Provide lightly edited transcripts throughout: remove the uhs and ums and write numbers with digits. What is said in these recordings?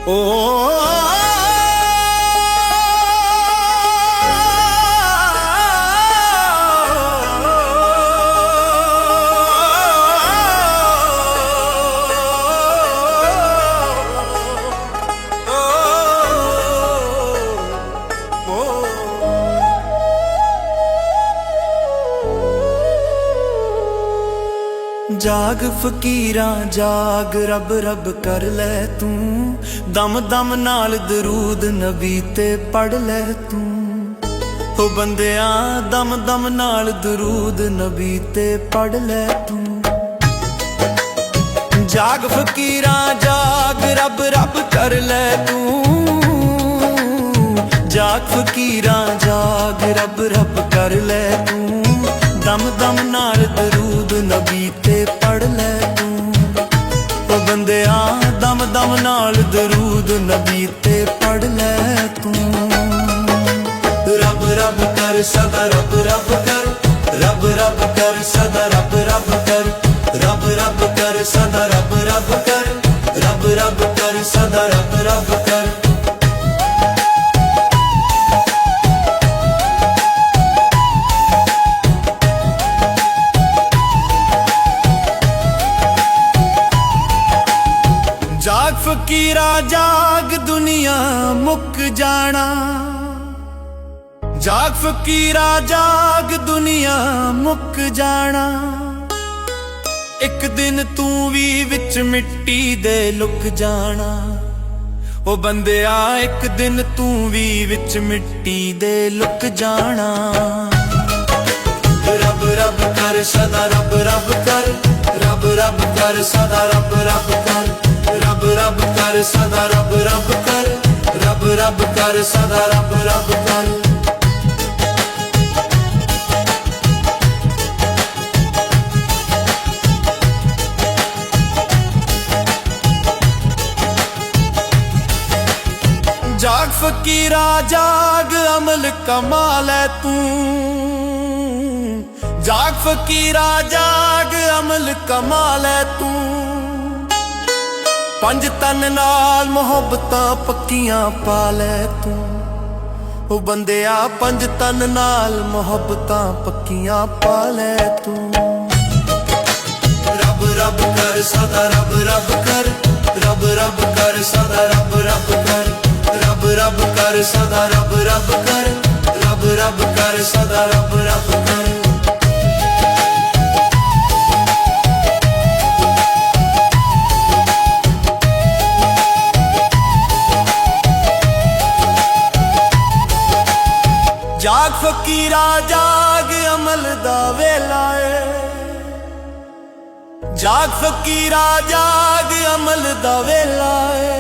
ओ जाग फकीरां जाग रब रब कर लै तू, दम दम नाल दरूद नबी ते पढ़ लै तू। ओ बंदिया दम दम नाल दरूद नबी ते पढ़ लै तू। जाग फकीरां जाग रब रब कर लै तू, जाग फकीरां जाग रब रब कर लै तू। दम दम नाल दरूद नबी ते पढ़ लै तू। ओ बंदिया दम दम नाल दरूद नबी ते पढ़ लै तू। रब रब कर सदा रब रब कर, रब रब कर सदा रब रब कर, रब रब कर सदा रब रब कर, रब रब कर सदा रब रब कर। जाग फकीरा जाग दुनिया मुक जाना, जाग फकीरा जाग दुनिया मुक जाना। एक दिन तू भी विच मिट्टी दे लुक जाना। ओ बंदिया एक दिन तू भी विच मिट्टी दे लुक जाना। रब रब कर सदा रब रब कर, रब रब कर सदा रब रब कर, रब रब कर सदा रब रब कर, रब रब कर सदा रब रब कर। जाग फकीरा जाग अमल कमाल है तू, जाग फकीरा जाग अमल कमाल है तू। पंज तन नाल मुहब्बतां पक्कियां पा लै तू। ओ बंदिया पंज तन नाल मुहब्बतां पक्कियां पा लै तू। रब रब कर सदा रब रब कर, रब रब कर सदा रब रब कर, रब रब कर सदा रब रब कर, रब रब कर सदा रब रब कर। जाग फकीरा जाग अमल दा वेला है, जाग फकीरा जाग अमल दा वेला है।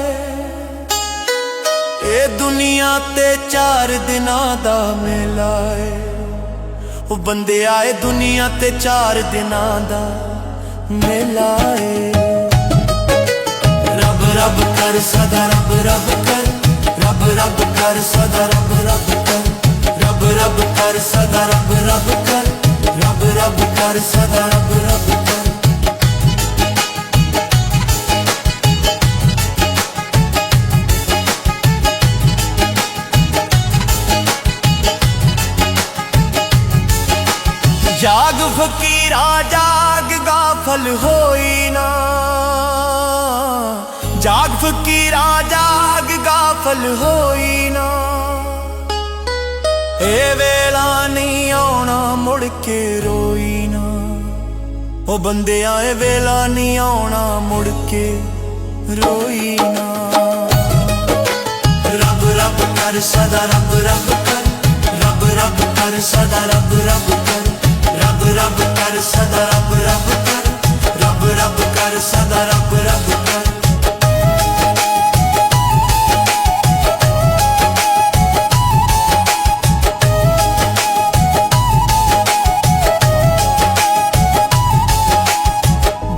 ए दुनिया ते 4 दिनां दा मेला है। ओ बंदिया ए दुनिया ते 4 दिनां दा मेला है। रब रब कर सदा रब रब कर, रब रब कर सदा रब रब कर, रब रब कर सदा रब रब कर, रब रब कर सदा रब रब कर। जाग फकीरा जाग गाफल होई ना, जाग फकीरा जाग गाफल होई ना। ए वेला नहीं आना मुड़ के रोई ना। ओ बंदिया ए वेला नहीं आना मुड़ के रोई ना। रब रब कर सदा रब रब कर, रब रब कर सदा रब रब कर, रब रब कर सदा रब रब कर, रब रब कर सदा रब रब कर।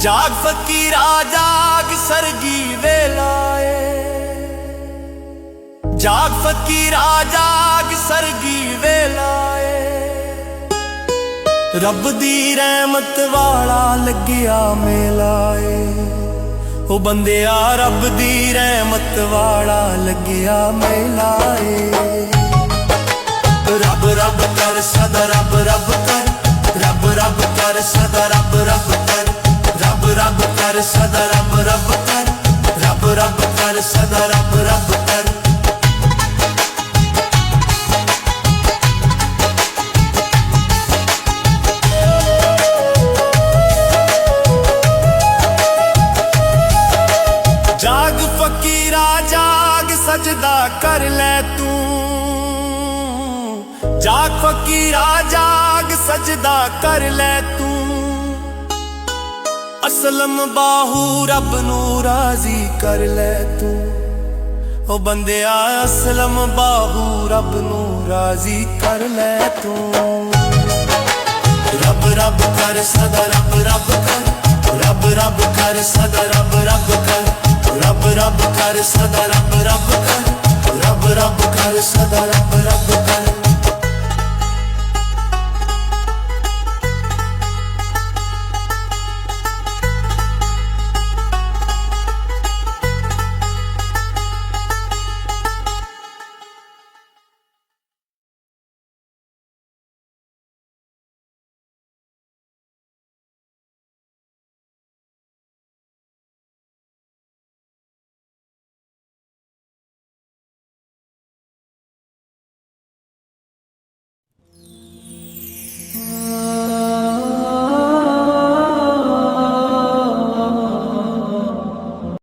जाग फकीरा जाग सरगी वेलाए, जाग फकीरा जाग सरगी वेलाए। रब दी रहमत वाला लग्या मेलाए। ओ ਉਹ ਬੰਦਿਆ ਰੱਬ ਦੀ ਰਹਿਮਤ ਵਾਲਾ ਲੱਗਿਆ ਮੇਲਾ ਏ। ਰੱਬ ਰੱਬ ਕਰ ਸਦਾ ਰੱਬ ਰੱਬ ਕਰ, ਰੱਬ ਰੱਬ ਕਰ ਸਦਾ ਰੱਬ ਰੱਬ ਕਰ, ਰੱਬ ਰੱਬ ਕਰ ਸਦਾ ਰੱਬ ਰੱਬ ਕਰ, ਰੱਬ ਰੱਬ ਕਰ ਸਦਾ ਰੱਬ ਰੱਬ ਕਰ। ਜਾਗ ਫਕੀਰਾ ਜਾਗ ਸਜਦਾ ਕਰ ਲੈ ਤੂੰ, ਜਾਗ ਫਕੀਰਾ ਜਾਗ ਸਜਦਾ ਕਰ ਲੈ ਤੂੰ। ਅਸਲਮ ਬਾਹੂ ਰੱਬ ਨੂੰ ਰਾਜ਼ੀ ਕਰ ਲੈ ਤੂੰ, ਉਹ ਬੰਦਿਆ ਅਸਲਮ ਬਾਹੂ ਰੱਬ ਨੂੰ ਰਾਜ਼ੀ ਕਰ ਲੈ ਤੂੰ। ਰੱਬ ਰੱਬ ਕਰ ਸਦਾ ਰੱਬ ਰੱਬ ਕਰ, ਰੱਬ ਰੱਬ ਕਰ ਸਦਾ ਰੱਬ ਰੱਬ ਕਰ, ਰੱਬ ਰੱਬ ਕਰ ਸਦਾ ਰੱਬ ਰੱਬ ਕਰ, ਰੱਬ ਰੱਬ ਕਰ ਸਦਾ